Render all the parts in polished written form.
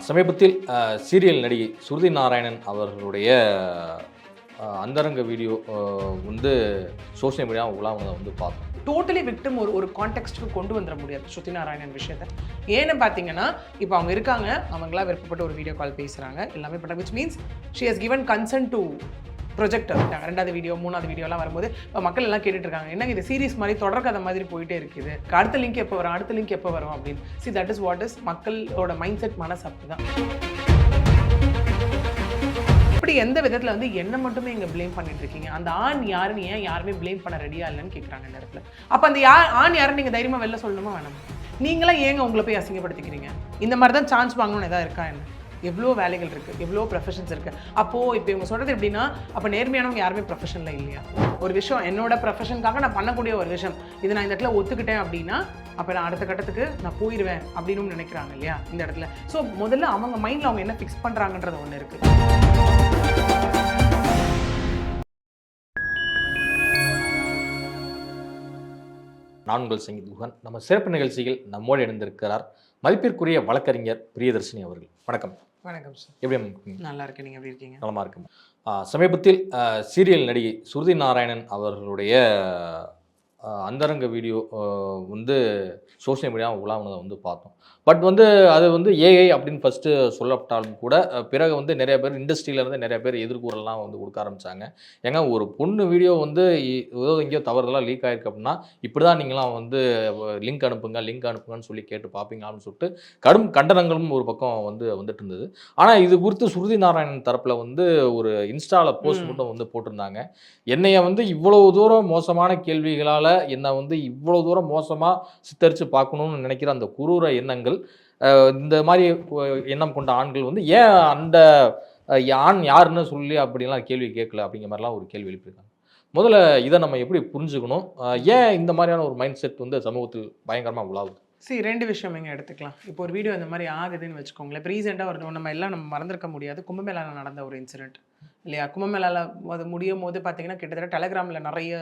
சமீபத்தில் சீரியல் நடிகை ஸ்ருதி நாராயணன் அவர்களுடைய அந்தரங்க வீடியோ வந்து சோஷியல் மீடியாவில் உலாவதை வந்து பார்த்தோம். டோட்டலி விக்டிம் ஒரு கான்டெக்ஸ்ட்டுக்கு கொண்டு வந்துட முடியாது ஸ்ருதி நாராயணன் விஷயத்தை. ஏன்னு பார்த்தீங்கன்னா இப்போ அவங்க இருக்காங்க, அவங்களா விருப்பப்பட்ட ஒரு வீடியோ கால் பேசுகிறாங்க, எல்லாமே பண்ணுறாங்க. Which means she has given consent to projector. ரெண்டாவது வீடியோ மூணாவது வீடியோலாம் வரும்போது இப்போ மக்கள் எல்லாம் கேட்டுட்டு இருக்காங்க, என்னங்க இது சீரிஸ் மாதிரி தொடர்கதை மாதிரி போயிட்டே இருக்குது, அடுத்த லிங்க் எப்போ வரும், அடுத்த லிங்க் எப்போ வரும் அப்படின்னு. See that is what is மக்களோட மைண்ட் செட், மனசு அப்படிதான். இப்படி எந்த விதத்தில் வந்து என்ன மட்டுமே இங்கே ப்ளேம் பண்ணிட்டு இருக்கீங்க, அந்த ஆண் யாருன்னு ஏன் யாருமே ப்ளேம் பண்ண ரெடியா இல்லைன்னு கேட்குறாங்க இந்த இடத்துல. அப்போ அந்த ஆண் யாருன்னு நீங்கள் தைரியமாக வெளில சொல்லணுமா வேணாமா? நீங்களாம் ஏங்க உங்களை போய் அசிங்கப்படுத்திக்கிறீங்க? இந்த மாதிரி தான் சான்ஸ் வாங்கணும்னு எதாவது இருக்கா என்ன? எவ்வளோ வேலைகள் இருக்குது, எவ்வளோ ப்ரொஃபஷன்ஸ் இருக்குது. அப்போது இப்போ இவங்க சொல்கிறது எப்படின்னா, அப்போ நேர்மையானவங்க யாருமே ப்ரொஃபஷனில் இல்லையா? ஒரு விஷயம் என்னோட ப்ரொஃபஷனுக்காக நான் பண்ணக்கூடிய ஒரு விஷயம், இது நான் இந்த இடத்துல ஒத்துக்கிட்டேன் அப்படின்னா அப்போ நான் அடுத்த கட்டத்துக்கு நான் போயிடுவேன் அப்படின்னு நினைக்கிறாங்க இல்லையா இந்த இடத்துல. ஸோ முதல்ல அவங்க மைண்டில் அவங்க என்ன ஃபிக்ஸ் பண்ணுறாங்கன்றது ஒன்று இருக்குது. நான் உங்கள் சங்கீத் குஹன். நம்ம சிறப்பு நிகழ்ச்சியில் நம்மோடு இணைந்திருக்கிறார் மதிப்பிற்குரிய வழக்கறிஞர் பிரியதர்ஷினி அவர்கள். வணக்கம். வணக்கம் சார். எப்படி நல்லா இருக்கேன், நீங்கள் எப்படி இருக்கீங்க? நலமா இருக்கும். சமீபத்தில் சீரியல் நடிகை ஸ்ருதி நாராயணன் அவர்களுடைய அந்தரங்க வீடியோ வந்து சோஷியல் மீடியாவில் உலாவனதை வந்து பார்த்தோம். பட் வந்து அது வந்து ஏஐ அப்படின்னு ஃபஸ்ட்டு சொல்லப்பட்டாலும் கூட பிறகு வந்து நிறைய பேர் இண்டஸ்ட்ரியிலேருந்து நிறைய பேர் எதிர்கூறலாம் வந்து கொடுக்க ஆரம்பித்தாங்க. ஏங்க ஒரு பொண்ணு வீடியோ வந்து ஏதோ எங்கேயோ தவறுதலாக லீக் ஆகிருக்கு அப்படின்னா இப்படி தான் நீங்களாம் வந்து லிங்க் அனுப்புங்கன்னு சொல்லி கேட்டு பார்ப்பீங்க அப்படின்னு சொல்லிட்டு கடும் கண்டனங்களும் ஒரு பக்கம் வந்துட்டு இருந்தது. ஆனால் இது குறித்து ஸ்ருதி நாராயணன் தரப்பில் வந்து ஒரு இன்ஸ்டாவில் போஸ்ட் மட்டும் வந்து போட்டிருந்தாங்க. என்னைய வந்து இவ்வளவு தூரம் மோசமான கேள்விகளால் என்னை வந்து இவ்வளோ தூரம் மோசமாக சித்தரித்து பார்க்கணும்னு நினைக்கிற அந்த குரூர எண்ணங்கள், இந்த மாதிரி எண்ணம் கொண்ட ஆண்கள் வந்து ஏன் அந்த ஆண் யாருன்னு சொல்லி அப்படிலாம் கேள்வி கேட்கல அப்படிங்கிற மாதிரிலாம் ஒரு கேள்வி எழுப்பியிருக்காங்க. முதல்ல இதை நம்ம எப்படி புரிஞ்சுக்கணும்? ஏன் இந்த மாதிரியான ஒரு மைண்ட் செட் வந்து சமூகத்தில் பயங்கரமாக உலாவுது? ரெண்டு விஷயம் இங்கே எடுத்துக்கலாம். இப்போ ஒரு வீடியோ இந்த மாதிரி ஆகுதுன்னு வச்சுக்கோங்களேன். இப்போ ரீசெண்டாக ஒரு நம்ம மறந்துருக்க முடியாது, கும்பமேளாவில் நடந்த ஒரு இன்சிடென்ட் இல்லையா? கும்பமேளாவில் அது முடியும் போது பார்த்தீங்கன்னா கிட்டத்தட்ட டெலகிராமில் நிறைய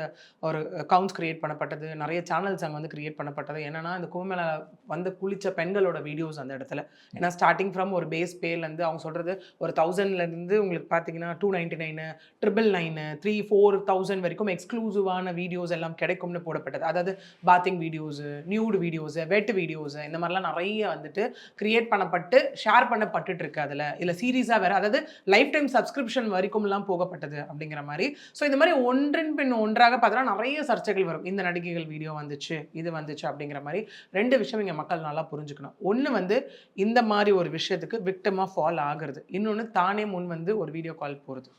ஒரு அக்கௌண்ட்ஸ் க்ரியேட் பண்ணப்பட்டது, நிறைய சேனல்ஸ் அங்கே வந்து க்ரியேட் பண்ணப்பட்டது. என்னன்னா இந்த கும்பமேளாவில் வந்து குளித்த பெண்களோட வீடியோஸ் அந்த இடத்துல. ஏன்னா ஸ்டார்டிங் ஃப்ரம் ஒரு பேஸ் பேலேருந்து அவங்க சொல்கிறது ஒரு 1000லேருந்து உங்களுக்கு பார்த்தீங்கன்னா 299, 999, 3,000-4,000 வரைக்கும் எக்ஸ்க்ளூசிவான வீடியோஸ் எல்லாம் கிடைக்கும்னு போடப்பட்டது. அதாவது பாத்திங் வீடியோஸு, நியூடு வீடியோஸு, வெட் வீடியோஸு, இந்த மாதிரிலாம் நிறைய வந்துட்டு க்ரியேட் பண்ணப்பட்டு ஷேர் பண்ணப்பட்டுட்டு இருக்கு. அதில் இல்லை சீரீஸாக வேறு, அதாவது லைஃப் டைம் சப்ஸ்கிரிப்ஷன் வரைக்கும்லாம் போகப்பட்டது அப்படிங்கிற மாதிரி. ஸோ இந்த மாதிரி ஒன்றின் பின் ஒன்றாக பார்த்தோன்னா நிறைய சர்ச்சைகள் வரும். இந்த நடிகைகள் வீடியோ வந்துச்சு, இது வந்துச்சு அப்படிங்கிற மாதிரி. ரெண்டு விஷயம் இங்கே மக்கள் நல்லா புரிஞ்சுக்கணும். ஒன்று வந்து இந்த மாதிரி ஒரு விஷயத்துக்கு விக்டிமாக ஃபால் ஆகுறது, இன்னொன்று தானே முன் வந்து ஒரு வீடியோ கால் போகிறது.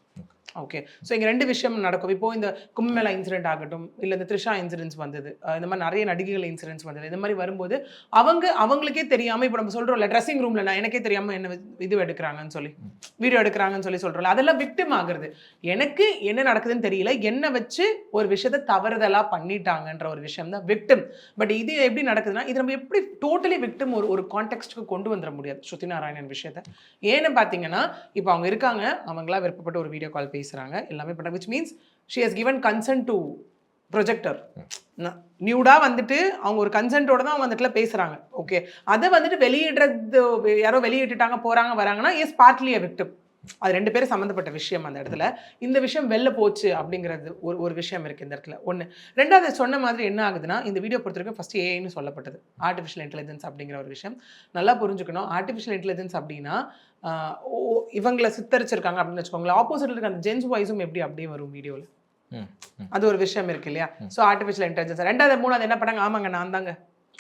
ஓகே, ஸோ இங்கே ரெண்டு விஷயம் நடக்கும். இப்போது இந்த கும்பமேளா இன்சிடென்ட் ஆகட்டும், இல்லை இந்த த்ரிஷா இன்சிடென்ட்ஸ் வந்தது, இந்த மாதிரி நிறைய நடிகைகள் இன்சிடென்ட்ஸ் வந்தது. இந்த மாதிரி வரும்போது அவங்களுக்கே தெரியாமல், இப்போ நம்ம சொல்கிறோம்ல ட்ரெஸ்ஸிங் ரூமில் நான் எனக்கே தெரியாமல் என்ன இது எடுக்கிறாங்கன்னு சொல்லி, வீடியோ எடுக்கிறாங்கன்னு சொல்கிறோம்ல, அதெல்லாம் விக்டிம் ஆகுறது. எனக்கு என்ன நடக்குதுன்னு தெரியல, என்னை வச்சு ஒரு விஷயத்தை தவறுதலாக பண்ணிட்டாங்கன்ற ஒரு விஷயம் தான் விக்டிம். பட் இது எப்படி நடக்குதுன்னா, இது நம்ம எப்படி டோட்டலி விக்டிம் ஒரு கான்டெக்ஸ்ட்டுக்கு கொண்டு வந்துட முடியாது ஸ்ருதி நாராயணன் விஷயத்தை. ஏன்னு பார்த்தீங்கன்னா இப்போ அவங்க இருக்காங்க, அவங்களா விருப்பப்பட்ட ஒரு வீடியோ கால் பேசுகிறாங்க, எல்லாமே பண்ணுறாங்க. Which means she has given consent to projector. நியூடாக வந்துட்டு அவங்க ஒரு கன்சென்ட்டோட தான் அவங்க வந்துட்டுல பேசுகிறாங்க. ஓகே, அதை வந்துட்டு வெளியிடுறது யாரோ வெளியிட்டுட்டாங்க, போகிறாங்க வராங்கன்னா எஸ் பார்ட்லி அ விக்டிம். அது ரெண்டு பேரும் சம்மந்தப்பட்ட விஷயம் அந்த இடத்துல. இந்த விஷயம் வெளில போச்சு அப்படிங்கிறது ஒரு விஷயம் இருக்குது இந்த இடத்துல. ஒன்று. ரெண்டாவது சொன்ன மாதிரி என்ன ஆகுதுன்னா, இந்த வீடியோ பொறுத்த வரைக்கும் ஃபஸ்ட்டு ஏஐன்னு சொல்லப்பட்டது, ஆர்டிஃபிஷியல் இன்டெலிஜென்ஸ் அப்படிங்கிற ஒரு விஷயம். நல்லா புரிஞ்சுக்கணும். ஆர்டிஃபிஷியல் இன்டெலிஜென்ஸ் அப்படின்னா இவங்களை சித்தரிச்சிருக்காங்க அப்படின்னு வச்சுக்கோங்களேன். ஆப்போசிட்ல இருக்க அந்த ஜென்ஸ் வாய்ஸும் எப்படி அப்படியே வரும் வீடியோவில், அது ஒரு விஷயம் இருக்கு இல்லையா? So artificial intelligence. ரெண்டாவது மூணாவது என்ன பண்ணாங்க, ஆமாங்க நான் தாங்க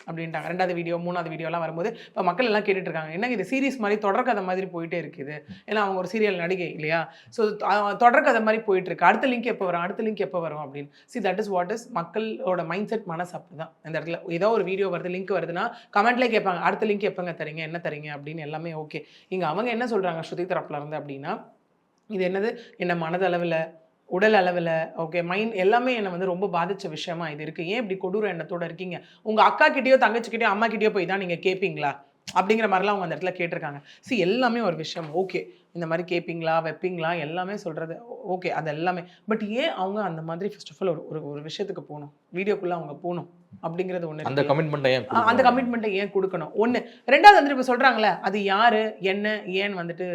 அப்படின்ட்டாங்க. ரெண்டாவது வீடியோ மூணாவது வீடியோலாம் வரும்போது இப்போ மக்கள் எல்லாம் கேட்டுட்டு இருக்காங்க, என்னங்க இது சீரிஸ் மாதிரி தொடர்கதை மாதிரி போயிட்டே இருக்குது. ஏன்னா அவங்க ஒரு சீரியல் நடிகை இல்லையா? ஸோ தொடர்கதை மாதிரி போயிட்டு இருக்கு, அடுத்த லிங்க் எப்போ வரும், அடுத்த லிங்க் எப்போ வரும் அப்படின்னு. See that is what is மக்களோட மைண்ட் செட், மனசு அப்படிதான். இந்த இடத்துல ஏதோ ஒரு வீடியோ வருது, லிங்க் வருதுன்னா கமெண்ட்லேயே கேட்பாங்க, அடுத்த லிங்க் எப்போங்க தரீங்க, என்ன தரீங்க அப்படின்னு. எல்லாமே ஓகே. இங்கே அவங்க என்ன சொல்கிறாங்க ஸ்ருதி தரப்புல இருந்து அப்படின்னா, இது என்னது என்ன மனதளவில், உடல் அளவில், ஓகே மைண்ட் எல்லாமே என்னை வந்து ரொம்ப பாதித்த விஷயமா இது இருக்குது. ஏன் இப்படி கொடூர எண்ணத்தோடு இருக்கீங்க? உங்கள் அக்கா கிட்டேயோ தங்கச்சிக்கிட்டேயோ அம்மா கிட்டேயோ போய் தான் நீங்கள் கேட்பீங்களா அப்படிங்கிற மாதிரிலாம் அவங்க அந்த இடத்துல கேட்டிருக்காங்க. எல்லாமே ஒரு விஷயம். ஓகே, இந்த மாதிரி கேட்பீங்களா வைப்பீங்களா எல்லாமே சொல்கிறது ஓகே, அது எல்லாமே. பட் ஏன் அவங்க அந்த மாதிரி ஃபர்ஸ்ட் ஆஃப் ஆல் ஒரு விஷயத்துக்கு போகணும், வீடியோக்குள்ளே அவங்க போகணும் அப்படிங்கிறது ஒன்று. அந்த கமிட்மெண்ட்டை ஏன் அந்த கமிட்மெண்ட்டை ஏன் கொடுக்கணும் ஒன்று. ரெண்டாவது வந்துட்டு இப்போ சொல்கிறாங்களே அது யார் என்ன ஏன்னு வந்துட்டு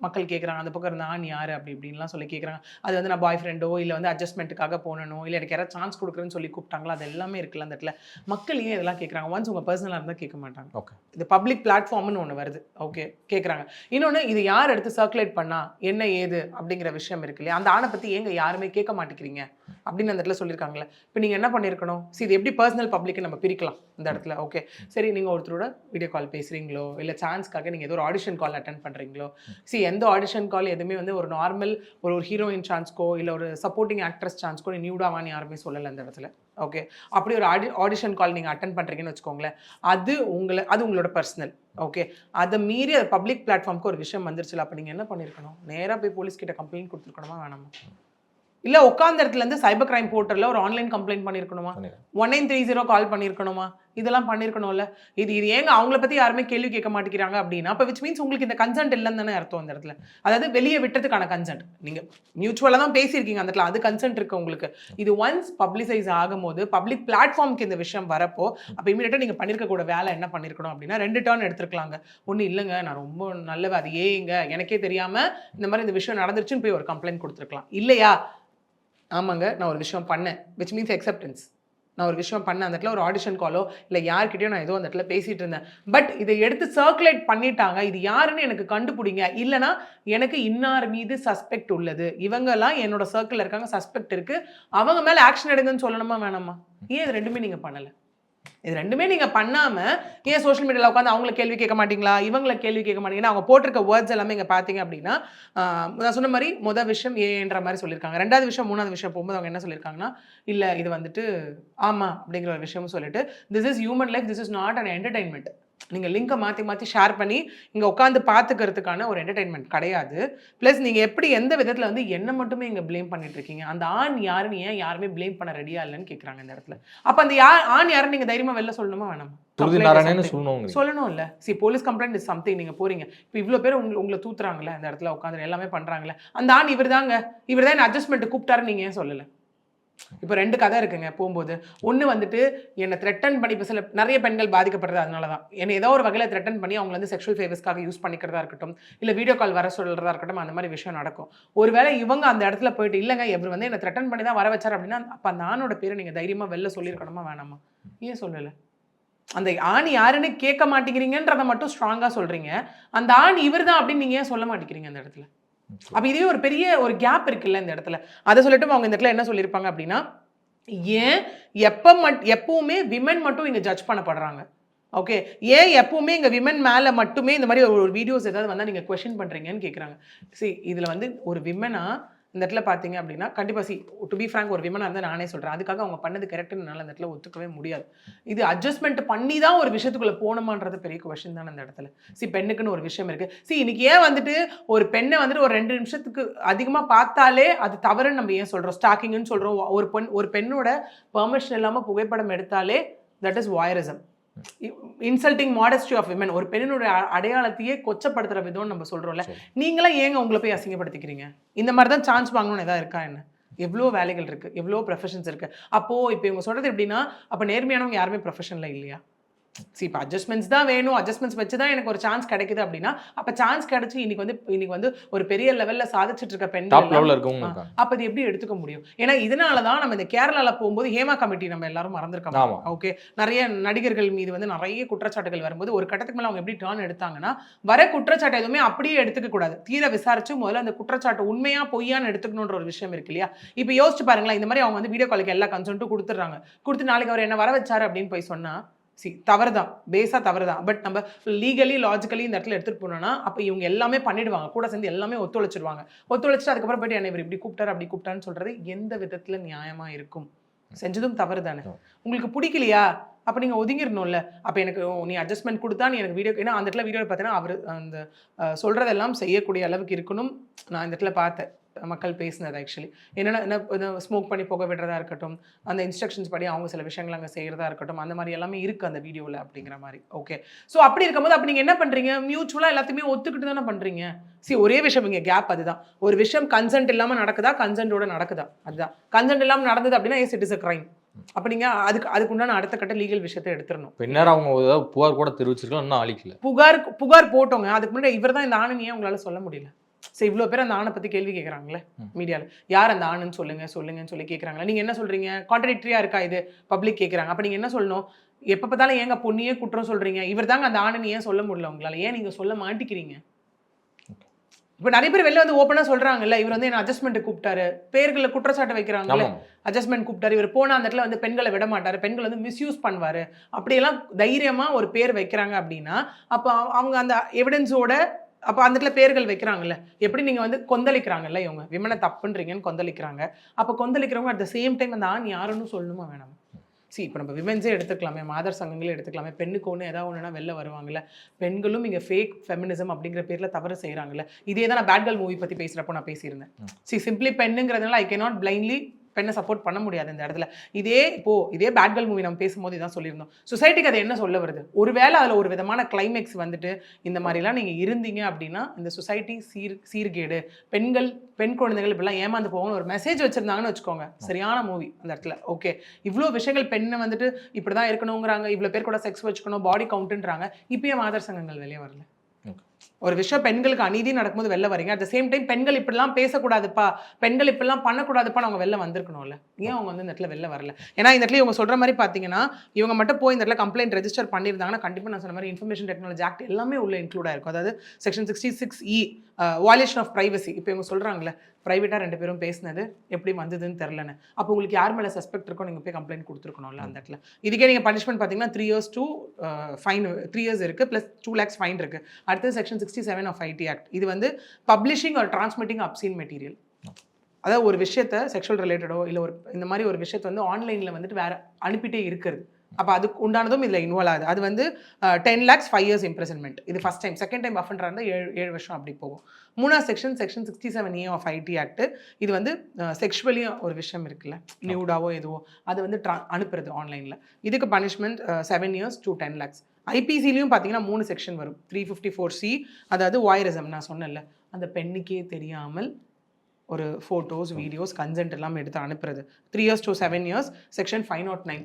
மக்கள் கேட்குறாங்க. அந்த பக்கம் இருந்த ஆண் யார் அப்படி இப்படின்லாம் சொல்லி கேட்குறாங்க. அது வந்து நான் பாய் ஃப்ரெண்டோ இல்லை வந்து அட்ஜஸ்ட்மெண்ட்டுக்காக போனணும் இல்லை எனக்கு யாராவது சான்ஸ் கொடுக்குறேன்னு சொல்லி கூப்பிட்டாங்களோ அது எல்லாமே இருக்குல்ல அந்த இடத்துல. மக்கள் ஏன் இதெல்லாம் கேட்குறாங்க? ஒன்ஸ் உங்கள் பர்சனலாக இருந்தால் கேட்க மாட்டாங்க. ஓகே, இது பப்ளிக் பிளாட்ஃபார்ம்னு ஒன்று வருது, ஓகே கேட்குறாங்க. இன்னொன்று இது யார் எடுத்து சர்க்குலேட் பண்ணா என்ன ஏது அப்படிங்கிற விஷயம் இருக்கு இல்லையா? அந்த ஆணை பற்றி ஏங்க யாருமே கேட்க மாட்டேங்கிறீங்க அப்படின்னு அந்த இடத்துல சொல்லியிருக்காங்களே. இப்போ நீங்கள் என்ன பண்ணியிருக்கணும், இது எப்படி பர்சனல் பப்ளிக்கு நம்ம பிரிக்கலாம் இந்த இடத்துல. ஓகே சரி, நீங்கள் ஒருத்தரோட வீடியோ கால் பேசுகிறீங்களோ இல்லை சான்ஸ்க்காக நீங்கள் ஏதோ ஒரு ஆடிஷன் கால் அட்டன் பண்ணுறீங்களோ, எந்த ஆடிஷன் கால் எதுவுமே வந்து ஒரு நார்மல் ஒரு ஹீரோயின் சான்ஸ்க்கோ இல்லை ஒரு சப்போர்ட்டிங் ஆக்ட்ரஸ் சான்ஸ்க்கோ நியூடாவான்னு யாருமே சொல்லலை அந்த இடத்துல. ஓகே, அப்படி ஒரு ஆடிஷன் கால் நீங்கள் அட்டன் பண்ணுறீங்கன்னு வச்சுக்கோங்களேன், அது உங்களோட பர்சனல். ஓகே, அதை மீறி அது பப்ளிக் பிளாட்ஃபார்முக்கு ஒரு விஷயம் வந்துருச்சுல, அப்போ நீங்கள் என்ன பண்ணியிருக்கணும்? நேராக போய் போலீஸ் கிட்ட கம்ப்ளைண்ட் கொடுத்துருக்கணுமா வேணாமா? இல்லை உட்காந்த இடத்துலேருந்து சைபர் கிரைம் போர்ட்டலில் ஒரு ஆன்லைன் கம்ப்ளைண்ட் பண்ணியிருக்கணுமா? 1930 கால் பண்ணியிருக்கணுமா? இதெல்லாம் பண்ணியிருக்கணும்ல. இது ஏங்க அவங்கள பற்றி யாருமே கேள்வி கேட்க மாட்டேங்கிறாங்க அப்படின்னா அப்போ விச் மீன்ஸ் உங்களுக்கு இந்த கன்சென்ட் இல்லைன்னு தானே அர்த்தம் அந்த இடத்துல. அதாவது வெளியே விட்டதுக்கான கன்சென்ட் நீங்கள் மியூச்சுவலாக தான் பேசியிருக்கீங்க அந்த இடத்துல, அது கன்சென்ட் இருக்குது உங்களுக்கு. இது ஒன்ஸ் பப்ளிசைஸ் ஆகும்போது பப்ளிக் பிளாட்ஃபார்முக்கு இந்த விஷயம் வரப்போ அப்போ இமீடியட்டாக நீங்கள் பண்ணியிருக்கக்கூட வேலை என்ன பண்ணியிருக்கணும் அப்படின்னா 2 டர்ன் எடுத்துருக்கலாங்க. ஒன்றும் இல்லைங்க நான் ரொம்ப நல்லவ, அது ஏங்க எனக்கே தெரியாமல் இந்த மாதிரி இந்த விஷயம் நடந்துருச்சுன்னு போய் ஒரு கம்ப்ளைண்ட் கொடுத்துருக்கலாம். இல்லையா ஆமாங்க நான் ஒரு விஷயம் பண்ணேன், விச் மீன்ஸ் அக்செப்டன்ஸ். நான் ஒரு விஷயம் பண்ணேன் அந்த இடத்துல, ஒரு ஆடிஷன் காலோ இல்லை யார்கிட்டயோ நான் ஏதோ அந்த இடத்துல பேசிகிட்டு இருந்தேன், பட் இதை எடுத்து சர்க்குலேட் பண்ணிட்டாங்க, இது யாருன்னு எனக்கு கண்டுபிடிங்க, இல்லைனா எனக்கு இன்னார் மீது சஸ்பெக்ட் உள்ளது, இவங்கெல்லாம் என்னோட சர்க்கிளில் இருக்காங்க, சஸ்பெக்ட் இருக்குது, அவங்க மேலே ஆக்ஷன் எடுங்கன்னு சொல்லணுமா வேணாமா? ஏன் இது ரெண்டுமே நீங்கள் பண்ணலை? இது ரெண்டுமே நீங்கள் பண்ணாமல் ஏன் சோஷியல் மீடியாவில் உட்காந்து அவங்கள கேள்வி கேட்க மாட்டீங்களா, இவங்களை கேள்வி கேட்க மாட்டீங்கன்னா? அவங்க போட்டிருக்க வேர்ட்ஸ் எல்லாமே இங்கே பார்த்தீங்க அப்படின்னா நான் சொன்ன மாதிரி மொதல் விஷயம் ஏன்ற மாதிரி சொல்லியிருக்காங்க. ரெண்டாவது விஷயம் மூணாவது விஷயம் போகும்போது அவங்க என்ன சொல்லியிருக்காங்கன்னா, இல்லை இது வந்துட்டு ஆமாம் அப்படிங்கிற ஒரு விஷயமும் சொல்லிட்டு this is human life, this is not an entertainment. நீங்கள் லிங்கை மாற்றி ஷேர் பண்ணி இங்கே உட்காந்து பார்த்துக்கிறதுக்கான ஒரு என்டர்டைன்மெண்ட் கிடையாது. ப்ளஸ் நீங்கள் எப்படி எந்த விதத்தில் வந்து என்ன மட்டுமே இங்கே ப்ளேம் பண்ணிட்டு இருக்கீங்க, அந்த ஆண் யாருன்னு ஏன் யாருமே ப்ளேம் பண்ண ரெடியா இல்லைன்னு கேட்குறாங்க இந்த இடத்துல. அப்போ அந்த ஆண் யாருன்னு நீங்கள் தைரியமாக வெளில சொல்லணுமா வேணாமா? சொல்லணும் இல்லை. Police complaint is something. நீங்கள் போறீங்க இப்போ இவ்வளோ பேர் உங்களை தூத்துறாங்களே அந்த இடத்துல உட்காந்து எல்லாமே பண்ணுறாங்களே, அந்த ஆண் இவர் தான் என்ன அட்ஜஸ்ட்மெண்ட் கூப்பிட்டாரு நீங்கள் ஏன் சொல்லலை? இப்போ 2 கதை இருக்குங்க போகும்போது. ஒன்று வந்துட்டு என்னை த்ரெட்டன் பண்ணி, இப்போ சில நிறைய பெண்கள் பாதிக்கப்படுறது அதனால தான், என்னை ஏதோ ஒரு வகையில் த்ரெட்டன் பண்ணி அவங்க வந்து செக்ஷுவல் ஃபேவர்ஸ்க்காக யூஸ் பண்ணிக்கிறதா இருக்கட்டும், இல்லை வீடியோ கால் வர சொல்கிறதா இருக்கட்டும், அந்த மாதிரி விஷயம் நடக்கும். ஒருவேளை இவங்க அந்த இடத்துல போயிட்டு இல்லைங்க இவர் வந்து என்னை த்ரெட்டன் பண்ணி தான் வர வச்சார் அப்படின்னா அப்போ அந்த ஆணோட பேரை நீங்கள் தைரியமாக வெளில சொல்லியிருக்கணுமா வேணாமா? ஏன் சொல்லலை? அந்த ஆண் யாருன்னு கேட்க மாட்டேங்கிறீங்கன்றதை மட்டும் ஸ்ட்ராங்காக சொல்கிறீங்க, அந்த ஆண் இவர் தான் அப்படின்னு நீங்கள் ஏன் சொல்ல மாட்டேங்கிறீங்க அந்த இடத்துல? அப்போ இதே ஒரு பெரிய ஒரு கேப் இருக்குல்ல இந்த இடத்துல. அதை சொல்லிட்டு அவங்க இந்த இடத்துல என்ன சொல்லியிருப்பாங்க அப்படின்னா, ஏன் எப்பவுமே விமன் மட்டும் இங்கே ஜட்ஜ் பண்ணப்படுறாங்க? ஓகே, ஏன் எப்பவுமே இங்கே விமன் மேலே மட்டுமே இந்த மாதிரி ஒரு வீடியோஸ் ஏதாவது வந்தால் நீங்கள் கொஸ்டின் பண்ணுறீங்கன்னு கேட்குறாங்க. இதில் வந்து ஒரு விமனா இந்த இடத்துல பார்த்தீங்க அப்படின்னா கண்டிப்பாக டு பி ஃப்ராங்க் ஒரு விமனாக இருந்தால் நானே சொல்கிறேன், அதுக்காக அவங்க பண்ணது கரெக்டுன்னு அந்த இடத்துல ஒத்துக்கவே முடியாது. இது அட்ஜஸ்ட்மெண்ட் பண்ணி தான் ஒரு விஷயத்துக்குள்ளே போகணுமான்றது பெரிய கொஸ்டின் தான் அந்த இடத்துல. பெண்ணுக்குன்னு ஒரு விஷயம் இருக்குது. இன்னைக்கு ஏன் வந்துட்டு ஒரு பெண்ணை வந்துட்டு ஒரு 2 நிமிஷத்துக்கு அதிகமாக பார்த்தாலே அது தவறுன்னு நம்ம ஏன் சொல்கிறோம், ஸ்டாக்கிங்னு சொல்கிறோம். ஒரு பெண்ணோட பெர்மிஷன் இல்லாமல் புகைப்படம் எடுத்தாலே that is voyeurism, insulting modesty of women. ஒரு பெண்ணினுடைய அடையாளத்தையே கொச்சப்படுத்துற விதம்னு நம்ம சொல்றோம்ல, நீங்களாம் ஏங்க உங்களை போய் அசிங்கப்படுத்திக்கிறீங்க? இந்த மாதிரி தான் சான்ஸ் வாங்கணும்னு எதாவது இருக்கா என்ன? எவ்வளோ வேலைகள் இருக்கு, எவ்வளோ ப்ரொஃபஷன்ஸ் இருக்கு. அப்போ இப்போ இவங்க சொல்றது எப்படின்னா, அப்போ நேர்மையானவங்க யாருமே ப்ரொஃபஷன்ல இல்லையா? இப்போ அட்ஜஸ்ட்மெண்ட்ஸ் தான் வேணும், அட்ஜஸ்ட்மெண்ட்ஸ் வச்சு தான் எனக்கு ஒரு சான்ஸ் கிடைக்குது அப்படின்னா அப்போ சான்ஸ் கிடைச்சி இன்னைக்கு வந்து ஒரு பெரிய லெவலில் சாதிச்சுட்டு இருக்க பெண்கள் அப்போ அது எப்படி எடுத்துக்க முடியும்? ஏன்னா இதனால தான் நம்ம இந்த கேரளாவில் போகும்போது ஹேமா கமிட்டி நம்ம எல்லாரும் மறந்துருக்கோம். ஓகே, நிறைய நடிகர்கள் மீது வந்து நிறைய குற்றச்சாட்டுகள் வரும்போது ஒரு கட்டத்துக்கு மேலே அவங்க எப்படி டர்ன் எடுத்தாங்கன்னா, வர குற்றச்சாட்டு எதுவுமே அப்படியே எடுத்துக்க கூடாது, தீர விசாரிச்சு முதல்ல அந்த குற்றச்சாட்டு உண்மையா பொய்யான்னு எடுத்துக்கணுன்ற ஒரு விஷயம் இருக்கு இல்லையா? இப்போ யோசிச்சு பாருங்களேன், இந்த மாதிரி அவங்க வந்து வீடியோ காலுக்கு எல்லா கன்சென்ட்டும் கொடுத்துட்றாங்க, கொடுத்து நாளைக்கு அவர் என்ன வர வச்சாரு அப்படின்னு போய் சொன்னா தவறுதான், பேஸா தவறுதான். பட் நம்ம லீகலி லாஜிக்கலி இந்த இடத்துல எடுத்துட்டு போனோம்னா அப்போ இவங்க எல்லாமே பண்ணிடுவாங்க, கூட சேர்ந்து எல்லாமே ஒத்துழைச்சிருவாங்க. ஒத்துழைச்சிட்டு அதுக்கப்புறம் போயிட்டு என்ன இவர் இப்படி கூப்பிட்டாரு அப்படி கூப்பிட்டான்னு சொல்றது எந்த விதத்துல நியாயமா இருக்கும்? செஞ்சதும் தவறு தானே. உங்களுக்கு பிடிக்கலையா அப்போ நீங்கள் ஒதுங்கிடணும்ல. அப்போ எனக்கு நீ அட்ஜஸ்ட்மெண்ட் கொடுத்தா நீ எனக்கு வீடியோ, ஏன்னா அந்த இடத்துல வீடியோவில் பார்த்தீங்கன்னா அவர் அந்த சொல்கிறதெல்லாம் செய்யக்கூடிய அளவுக்கு இருக்கணும். நான் இந்த இடத்துல பார்த்தேன் மக்கள் பேசினது ஆக்சுவலி. என்னென்ன ஸ்மோக் பண்ணி புகை விடுறதா இருக்கட்டும், அந்த இன்ஸ்ட்ரக்ஷன்ஸ் படி அவங்க சில விஷயங்கள் அங்கே செய்கிறதா இருக்கட்டும், அந்த மாதிரி எல்லாமே இருக்குது அந்த வீடியோவில் அப்படிங்கிற மாதிரி. ஓகே, ஸோ அப்படி இருக்கும்போது அப்போ நீங்கள் என்ன பண்ணுறீங்க, மியூச்சுவலாக எல்லாத்தையுமே ஒத்துக்கிட்டு தானே பண்ணுறீங்க. ஒரே விஷயம் இங்கே கேப் அதுதான். ஒரு விஷயம் கன்சென்ட் இல்லாமல் நடக்குதா, கன்சென்ட்டோட நடக்குதா, அதுதான். கன்சென்ட் இல்லாமல் நடந்தது அப்படின்னா S it is a crime. அப்போ நீங்கள் அதுக்குண்டான அடுத்த கட்ட லீகல் விஷயத்தை எடுத்துடணும். பின்னர் அவங்க ஏதாவது புகார் கூட தெரிவிச்சிருக்கலாம், இன்னும் அழிக்கல. புகார் போட்டோங்க. அதுக்கு முன்னாடி இவர் தான் இந்த ஆணுன்னு ஏன் உங்களால் சொல்ல முடியல? சரி, இவ்வளோ பேர் அந்த ஆணை பற்றி கேள்வி கேட்குறாங்களே மீடியாவில், யார் அந்த ஆணுன்னு சொல்லுங்கன்னு சொல்லி கேட்குறாங்களா? நீங்கள் என்ன சொல்கிறீங்க? கான்ட்ரடிக்டரியாக இருக்கா இது? பப்ளிக் கேட்குறாங்க. அப்போ நீங்கள் என்ன சொல்லணும்? எப்போ பார்த்தாலும் ஏங்க பொண்ணையே குற்றம் சொல்கிறீங்க, இவர் தாங்க அந்த ஆணுன்னு ஏன் சொல்ல முடியல உங்களால்? ஏன் நீங்கள் சொல்ல மாட்டிக்கிறீங்க? இப்போ நிறைய பேர் வெளில வந்து ஓப்பனாக சொல்கிறாங்கல்ல, இவர் வந்து என்ன அட்ஜஸ்ட்மெண்ட்டு கூப்பிட்டாரு, பேர்களை குற்றச்சாட்டு வைக்கிறாங்கல்ல, அட்ஜஸ்ட்மெண்ட் கூப்பிட்டாரு, இவர் போனால் அந்த இடத்துல வந்து பெண்களை விட மாட்டார், பெண்கள் வந்து மிஸ்யூஸ் பண்ணுவார், அப்படியெல்லாம் தைரியமாக ஒரு பேர் வைக்கிறாங்க அப்படின்னா அப்போ அவங்க அந்த எவிடன்ஸோட அப்போ அந்த இடத்துல பேர்கள் வைக்கிறாங்கல்ல. எப்படி நீங்கள் வந்து கொந்தளிக்கிறாங்கல்ல, இவங்க விமனை தப்புன்றீங்கன்னு கொந்தளிக்கிறாங்க. அப்போ கொந்தளிக்கிறவங்க அட் த சேம் டைம் அந்த ஆண் யாருன்னு சொல்லணுமா வேணாமா? இப்போ நம்ம விமென்ஸே எடுத்துக்கலாமே, மாதர் சங்கங்களே எடுத்துக்கலாமே, பெண்ணுக்கு ஒன்று ஏதாவது ஒன்றுனா வெளில வருவாங்கல்ல. பெண்களும் இங்கே ஃபேக் ஃபெமினிசம் அப்படிங்கிற பேரில் தவறு செய்கிறாங்கல்ல. இதே தான் நான் பேட் கேர்ள் மூவி பற்றி பேசுகிறப்போ நான் பேசியிருந்தேன். சிம்பிளி பெண்ணுங்கிறதுனால ஐ கேனாட் பிளைண்ட்லி பெண்ணை சப்போர்ட் பண்ண முடியாது இந்த இடத்துல. இதே பேட் கேர்ள் மூவி நம்ம பேசும்போது இதான் சொல்லியிருந்தோம். சொசைட்டிக்கு அது என்ன சொல்ல வருது? ஒருவேளை அதில் ஒரு விதமான கிளைமேக்ஸ் வந்துட்டு இந்த மாதிரிலாம் நீங்கள் இருந்தீங்க அப்படின்னா இந்த சொசைட்டி சீர்கேடு, பெண் குழந்தைகள் இப்படிலாம் ஏமாந்து போகணும்னு ஒரு மெசேஜ் வச்சுருந்தாங்கன்னு வச்சுக்கோங்க, சரியான மூவி அந்த இடத்துல. ஓகே, இவ்வளோ விஷயங்கள் பெண்ணை வந்துட்டு இப்படி தான் இருக்கணுங்கிறாங்க, இவ்வளோ பேர் கூட செக்ஸ் வச்சுக்கணும், பாடி கவுண்ட்டுன்றாங்க. இப்போயே மாதர் சங்கங்கள் வெளியே வரல. ஒரு விஷயம் பெண்களுக்கு அநீதி நடக்கும்போது வெளில வரீங்க, அட் த சேம் டைம் பெண்கள் இப்படிலாம் பேசக்கூடாதுப்பா, பெண்கள் இப்படிலாம் பண்ணக்கூடாதுப்பா, அவங்க வெளில வந்திருக்கணும்ல. ஏன் அவங்க வந்து இந்த இடத்துல வெளில வரல? ஏன்னா இந்த இடத்துல இவங்க சொல்கிற மாதிரி பார்த்தீங்கன்னா, இவங்க மட்டும் போய் இந்த இடத்துல கம்ப்ளைண்ட் ரெஜிஸ்டர் பண்ணியிருந்தாங்கன்னா கண்டிப்பாக நான் சொன்ன மாதிரி இன்ஃபர்மேஷன் டெக்னாலஜி ஆக்ட் எல்லாமே உள்ள இன்க்ளூட் ஆயிருக்கும். அதாவது section 66E violation of privacy. இப்போ இவங்க சொல்கிறாங்களே ப்ரைவேட்டாக 2 பேரும் பேசினது எப்படி வந்ததுன்னு தெரிலன்னு, அப்போ உங்களுக்கு யார் மேலே சஸ்பெக்ட் இருக்கோ நீங்கள் போய் கம்ப்ளைண்ட் கொடுத்துருக்கணும்ல அந்த இடத்துல. இதுக்கே நீங்கள் பனிஷ்மெண்ட் பார்த்தீங்கன்னா 3 years to ஃபைன், 3 years இருக்குது ப்ளஸ் 2 lakhs ஃபைன் இருக்குது. அடுத்தது செக்ஷன் 67 ஆஃப் IT ஆக்ட். இது வந்து publishing R transmitting obscene material. அதாவது ஒரு விஷயத்தை செக்ஷுவல் ரிலேட்டடோ இல்லை இந்த மாதிரி ஒரு விஷயத்தை வந்து ஆன்லைனில் வந்துட்டு வேறு அனுப்பிட்டே இருக்கிறது. அப்போ அதுக்கு உண்டானதும் இதில் இன்வால்வ் ஆகுது. அது வந்து 10 lakhs 5 years இம்ப்ரெசன்மெண்ட். இது ஃபஸ்ட் டைம். செகண்ட் டைம் அஃபெண்டராக இருந்தால் 7 வருஷம் அப்படி போகும். 3ஆவது section 67A of IT act. இது வந்து செக்ஷுவலியும் ஒரு விஷயம் இருக்குல்ல, நியூடாவோ எதுவோ அது வந்து அனுப்புறது ஆன்லைனில். இதுக்கு பனிஷ்மெண்ட் 7 years to 10 lakhs. ஐபிசிலையும் பார்த்தீங்கன்னா 3 செக்ஷன் வரும். 354C, அதாவது வாயரிசம். நான் சொன்னேன்ல, அந்த பெண்ணுக்கே தெரியாமல் ஒரு ஃபோட்டோஸ், வீடியோஸ், கன்சென்ட் எல்லாம் எடுத்து அனுப்புறது. 3 years to 7 years. Section 509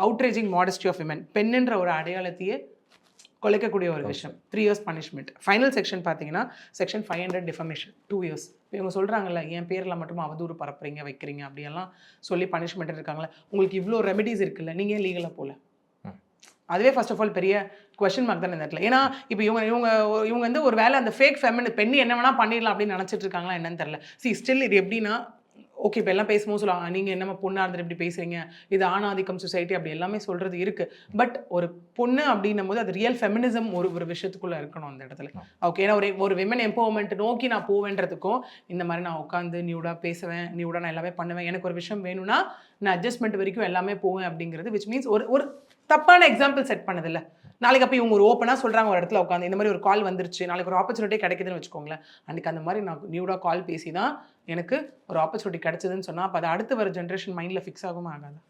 outraging modesty of women. பெண்ணுன்ற ஒரு அடையாளத்தையே கொலைக்கக்கூடிய ஒரு விஷயம். 3 years பனிஷ்மெண்ட். ஃபைனல் செக்ஷன் பார்த்தீங்கன்னா செக்ஷன் 500 டிஃபமேஷன் 2 years. இவங்க சொல்கிறாங்கல்ல, என் பேரில் மட்டும் அவதூறு பரப்புறீங்க வைக்கிறீங்க அப்படியெல்லாம் சொல்லி பனிஷ்மெண்ட் இருக்காங்களே. உங்களுக்கு இவ்வளோ ரெமெடிஸ் இருக்குல்ல, நீங்கள் லீகலாக போகல. அதுவே ஃபர்ஸ்ட் ஆஃப் ஆல் பெரிய கொஸ்டின் மார்க் தான் இந்த இடத்துல. ஏன்னா இப்போ இவங்க வந்து ஒரு வேலை அந்த ஃபேக் ஃபெமினிஸ்ட் பெண்ணு என்ன வேணால் பண்ணிடலாம் அப்படின்னு நினச்சிட்டு இருக்காங்களா என்னன்னு தெரியல. ஸ்டில் இது எப்படின்னா, ஓகே இப்போ எல்லாம் பேசும்போது சொல்லுவாங்க, நீங்கள் என்னம்மா பொண்ணாக இருந்துட்டு இப்படி பேசுகிறீங்க, இது ஆணாதிக்கம் சொசைட்டி அப்படி எல்லாமே சொல்கிறது இருக்குது. பட் ஒரு பொண்ணு அப்படின்னும் போது அது ரியல் ஃபெமினிசம் ஒரு விஷயத்துக்குள்ளே இருக்கணும் அந்த இடத்துல. ஓகே, ஏன்னா ஒரு விமன் எம்பவர்மெண்ட் நோக்கி நான் போவேன்றதுக்கும் இந்த மாதிரி நான் உட்காந்து நியூடாக பேசுவேன், நியூடாக நான் எல்லாமே பண்ணுவேன், எனக்கு ஒரு விஷயம் வேணும்னா நான் அட்ஜஸ்ட்மெண்ட் வரைக்கும் எல்லாமே போவேன் அப்படிங்கிறது, விச் மீன்ஸ் ஒரு தப்பான எக்ஸாம்பிள் செட் பண்ணதில்லை. நாளைக்கு அப்போ இவங்க ஒரு ஓப்பனாக சொல்கிறாங்க ஒரு இடத்துல உட்காந்து, இந்த மாதிரி ஒரு கால் வந்துருச்சு, நாளைக்கு ஒரு ஆப்பர்ச்சுனிட்டி கிடைக்குதுன்னு வச்சுக்கோங்களேன். அன்றைக்கி அந்த மாதிரி நான் நியூடாக கால் பேசி தான் எனக்கு ஒரு ஆப்பர்ச்சுனிட்டி கிடைச்சதுன்னு சொன்னால் அப்போ அது அடுத்து வர ஜென்ரேஷன் மைண்டில் ஃபிக்ஸ் ஆகுமா ஆகாது?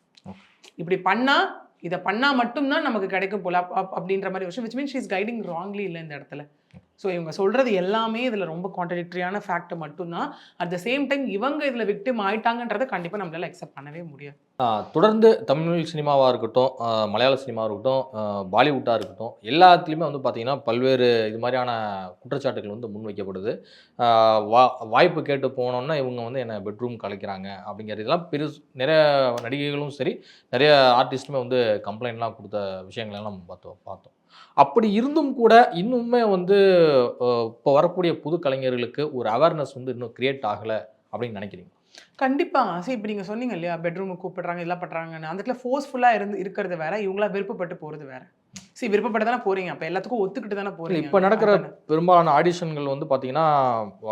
இப்படி பண்ணால் இதை பண்ணால் மட்டும்தான் நமக்கு கிடைக்கும் போல அப்படின்ற மாதிரி விஷயம், which means she is guiding wrongly இல்லை இந்த இடத்துல. ஸோ இவங்க சொல்கிறது எல்லாமே இதில் ரொம்ப கான்ட்ரடிக்டரியான ஃபேக்ட் மட்டும்தான். அட் த சேம் டைம் இவங்க இதில் விக்டிம் ஆயிட்டாங்கன்றதை கண்டிப்பாக நம்மளால் அக்செப்ட் பண்ணவே முடியாது. தொடர்ந்து தமிழ் சினிமாவாக இருக்கட்டும், மலையாள சினிமாவாக இருக்கட்டும், பாலிவுட்டாக இருக்கட்டும், எல்லாத்துலேயுமே வந்து பார்த்திங்கன்னா பல்வேறு இது மாதிரியான குற்றச்சாட்டுகள் வந்து முன்வைக்கப்படுது. வாய்ப்பு கேட்டு போனோன்னா இவங்க வந்து என்னை பெட்ரூம் கலைக்கிறாங்க அப்படிங்கிறதுலாம் நிறைய நடிகைகளும் சரி, நிறைய ஆர்டிஸ்ட்டுமே வந்து கம்ப்ளைண்ட்லாம் கொடுத்த விஷயங்களெல்லாம் நம்ம பார்த்தோம். அப்படி இருந்தும் கூட இன்னுமே வந்து இப்போ வரக்கூடிய புது கலைஞர்களுக்கு ஒரு அவேர்னஸ் வந்து இன்னும் கிரியேட் ஆகலை அப்படின்னு நினைக்கிறீங்க? கண்டிப்பாக. சரி, இப்போ நீங்கள் சொன்னீங்க இல்லையா, பெட்ரூமுக்கு கூப்பிடுறாங்க, இதெல்லாம் பண்ணுறாங்கன்னு. அந்த இடத்துல ஃபோர்ஸ்ஃபுல்லாக இருக்கிறது வேற, இவங்களா விருப்பப்பட்டு போகிறது வேற. சரி, விருப்பப்பட்டு தானே போகிறீங்க, அப்போ எல்லாத்துக்கும் ஒத்துக்கிட்டு தானே போகிறீங்க. இப்போ நடக்கிற பெரும்பாலான ஆடிஷன்கள் வந்து பார்த்தீங்கன்னா,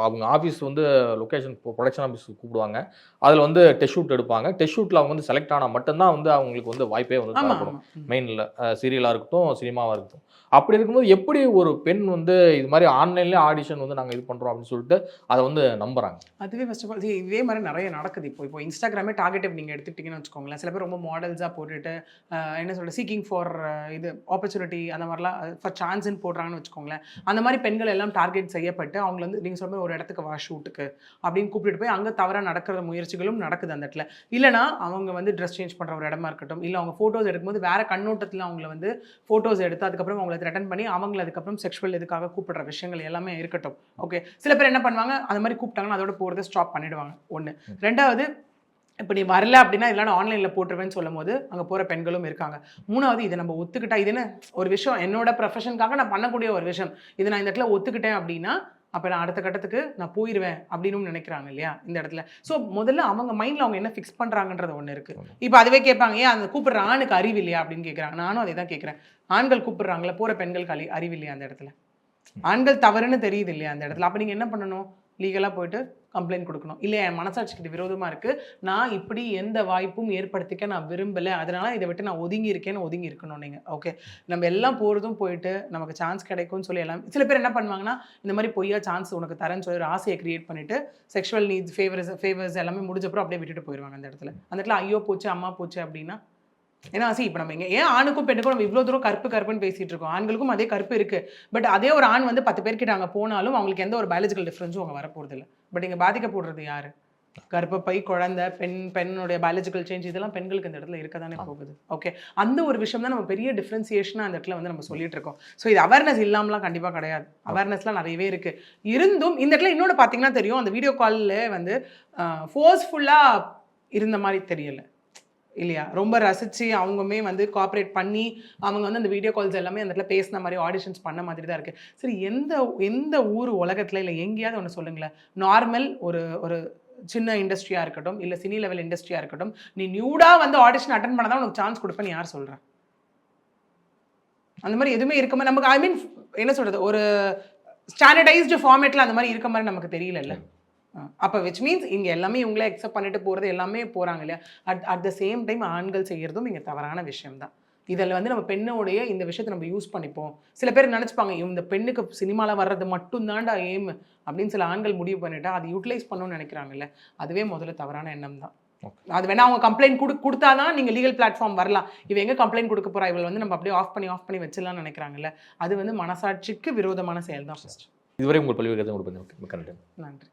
அவங்க ஆஃபீஸ் வந்து லொக்கேஷன் ப்ரொடக்ஷன் ஆஃபீஸுக்கு கூப்பிடுவாங்க, அதில் வந்து டெஸ்ட் ஷூட் எடுப்பாங்க. டெஸ்ட் ஷூட்டில் அவங்க வந்து செலக்ட் ஆனால் மட்டும்தான் வந்து அவங்களுக்கு வந்து வாய்ப்பே வந்து தரப்படும். மெயினில் சீரியலாக இருக்கட்டும், சினிமாவாக இருக்கட்டும். அப்படி இருக்கும்போது எப்படி ஒரு பெண் வந்து இது மாதிரி ஆன்லைன்லேயே ஆடிஷன் வந்து நாங்கள் இது பண்ணுறோம் அப்படின்னு சொல்லிட்டு அதை வந்து நம்புறாங்க? அதுவே ஃபர்ஸ்ட் ஆஃப் ஆல் இதே மாதிரி நிறைய நடக்குது. இப்போ இன்ஸ்டாகிராமே டார்கெட் நீங்கள் எடுத்துக்கிட்டீங்கன்னு வச்சுக்கோங்களேன். சில பேர் ரொம்ப மாடல்ஸாக போட்டுட்டு என்ன சொல்கிறது சீக்கிங் ஃபார் இது ஆப்பர்ச்சுனிட்டி அந்த மாதிரிலாம் ஃபார் சான்ஸ்ன்னு போடுறாங்கன்னு வச்சுக்கோங்களேன். அந்த மாதிரி பெண்கள் எல்லாம் டார்கெட் செய்யப்பட்டு அவங்கள வந்து நீங்கள் சொல்ல ஒரு இடத்துக்கு வா ஷூட்டுக்கு அப்படின்னு கூப்பிட்டு போய் அங்கே தவறாக நடக்கிற முயற்சிகளும் நடக்குது அந்த இடத்துல. இல்லைனா அவங்க வந்து ட்ரெஸ் சேஞ்ச் பண்ணுற ஒரு இடமா இருக்கட்டும், இல்லை அவங்க ஃபோட்டோஸ் எடுக்கும்போது வேறு கண்ணோட்டத்தில் அவங்கள வந்து ஃபோட்டோஸ் எடுத்து அதுக்கப்புறம் அவங்கள த்ரெட்டன் பண்ணி அவங்கள அதுக்கப்புறம் செக்ஷுவல் இதுக்காக கூப்பிடுற விஷயங்கள் எல்லாமே இருக்கட்டும். ஓகே, சில பேர் என்ன பண்ணுவாங்க, அந்த மாதிரி கூப்பிட்டாங்கன்னா அதோட போகிறத ஸ்டாப் பண்ணிடுவாங்க. ஒன்று. ரெண்டாவது, இப்போ நீ வரல அப்படின்னா இதெல்லாம் நான் ஆன்லைனில் போட்டுருவேன்னு சொல்லும் போது அங்கே போகிற பெண்களும் இருக்காங்க. மூணாவது, இதை நம்ம ஒத்துக்கிட்டா இது என்ன ஒரு விஷயம், என்னோட ப்ரொஃபஷனுக்காக நான் பண்ணக்கூடிய ஒரு விஷயம், இதை நான் இந்த இடத்துல ஒத்துக்கிட்டேன் அப்படின்னா அப்போ நான் அடுத்த கட்டத்துக்கு நான் போயிடுவேன் அப்படின்னு நினைக்கிறாங்க இல்லையா இந்த இடத்துல. ஸோ முதல்ல அவங்க மைண்டில் அவங்க என்ன ஃபிக்ஸ் பண்ணுறாங்கன்றது ஒன்று இருக்குது. இப்போ அதுவே கேட்பாங்க, ஏன் அந்த கூப்பிடுற ஆணுக்கு அறிவு இல்லையா அப்படின்னு கேட்குறாங்க. நானும் அதே தான் கேட்குறேன். ஆண்கள் கூப்பிடுறாங்களே, போகிற பெண்களுக்கு அறிவு இல்லையா அந்த இடத்துல? ஆண்கள் தவறுன்னு தெரியுது இல்லையா அந்த இடத்துல? அப்போ நீங்கள் என்ன பண்ணணும், லீகலாக போயிட்டு கம்ப்ளைண்ட் கொடுக்கணும். இல்லை என் மனசாட்சிக்கு இது விரோதமாக இருக்குது, நான் இப்படி எந்த வாய்ப்பும் ஏற்படுத்திக்க நான் விரும்பலை, அதனால் இதை விட்டு நான் ஒதுங்கி இருக்கணும் நீங்கள். ஓகே, நம்ம எல்லாம் போகிறதும் போயிட்டு நமக்கு சான்ஸ் கிடைக்கும்னு சொல்லி எல்லாம் சில பேர் என்ன பண்ணுவாங்கன்னா இந்த மாதிரி பொய்யா சான்ஸ் உனக்கு தரேன்னு சொல்லி ஒரு ஆசையை கிரியேட் பண்ணிவிட்டு செக்ஷுவல் நீட்ஸ் ஃபேவர்ஸ் எல்லாமே முடிஞ்சப்பறம் அப்படியே விட்டுட்டு போயிடுவாங்க அந்த இடத்துல. அந்த இடத்துல ஐயோ போச்சு அம்மா போச்சு அப்படின்னா ஏன்னா இப்போ நம்ம இங்கே ஏன் ஆணுக்கும் பெண்ணுக்கும் நம்ம இவ்வளோ தூரம் கருப்புன்னு பேசிகிட்டு இருக்கோம். ஆண்களுக்கும் அதே கருப்பு இருக்குது. பட் அதே ஒரு ஆண் வந்து 10 பேர்கிட்ட அங்கே போனாலும் அவங்களுக்கு எந்த ஒரு பயாலஜிக்கல் டிஃப்ரென்ஸும் அவங்க வரப்போகிறது இல்லை. பட் இங்கே பாதிக்கப்படுறது யார்? கர்ப்பப்பை, குழந்தை, பெண்ணுடைய பயாலஜிக்கல் சேஞ்ச் இதெல்லாம் பெண்களுக்கு இந்த இடத்துல இருக்க தானே போகுது. ஓகே, அந்த ஒரு விஷயம் தான் நம்ம பெரிய டிஃப்ரென்சியேஷனாக அந்த இடத்துல வந்து நம்ம சொல்லிட்டு இருக்கோம். ஸோ இது அவேர்னஸ் இல்லாமலாம் கண்டிப்பாக கிடையாது. அவேர்னஸ்லாம் நிறையவே இருக்குது. இருந்தும் இந்த இடத்துல இன்னொன்று பார்த்தீங்கன்னா தெரியும், அந்த வீடியோ காலில் வந்து ஃபோர்ஸ்ஃபுல்லாக இருந்த மாதிரி தெரியலை இல்லையா? ரொம்ப ரசித்து அவங்களுமே வந்து கோஆப்ரேட் பண்ணி அவங்க வந்து அந்த வீடியோ கால்ஸ் எல்லாமே அந்த இடத்துல பேசின மாதிரி ஆடிஷன்ஸ் பண்ண மாதிரி தான் இருக்குது. சரி, எந்த ஊர் உலகத்தில் இல்லை எங்கேயாவது ஒன்று சொல்லுங்களேன், நார்மல் ஒரு சின்ன இண்டஸ்ட்ரியாக இருக்கட்டும், இல்லை சினி லெவல் இண்டஸ்ட்ரியாக இருக்கட்டும், நீ நியூடாக வந்து ஆடிஷன் அட்டன் பண்ண தான் உனக்கு சான்ஸ் கொடுப்பேன்னு யார் சொல்கிறேன்? அந்த மாதிரி எதுவுமே இருக்க நமக்கு என்ன சொல்கிறது, ஒரு ஸ்டாண்டர்டைஸ்டு ஃபார்மேட்டில் அந்த மாதிரி இருக்க மாதிரி நமக்கு தெரியல. அப்போ விச் மீன்ஸ் இங்கே எல்லாமே இவங்களே அக்செப்ட் பண்ணிட்டு போகிறது எல்லாமே போகிறாங்க இல்லையா? அட் த சேம் டைம் ஆண்கள் செய்கிறதும் இங்கே தவறான விஷயம் தான். இதில் வந்து நம்ம பெண்ணோடைய இந்த விஷயத்தை நம்ம யூஸ் பண்ணிப்போம். சில பேர் நினச்சிப்பாங்க இந்த பெண்ணுக்கு சினிமாவில் வர்றது மட்டும்தான்டா எய்ம் அப்படின்னு சில ஆண்கள் முடிவு பண்ணிட்டா அதை யூட்டிலைஸ் பண்ணணும்னு நினைக்கிறாங்கல்ல, அதுவே முதல்ல தவறான எண்ணம் தான். அது வேணா அவங்க கம்ப்ளைண்ட் கொடுத்தாதான் நீங்கள் லீகல் பிளாட்ஃபார்ம் வரலாம். இவ எங்கே கம்ப்ளைண்ட் கொடுக்க போகிறா, இவள் வந்து நம்ம அப்படியே ஆஃப் பண்ணி வச்சிடலாம்னு நினைக்கிறாங்கல்ல, அது வந்து மனசாட்சிக்கு விரோதமான செயல் தான். ஃபர்ஸ்ட் இதுவரை உங்கள் பல்வேறு கருத்து கொடுப்பது நன்றி.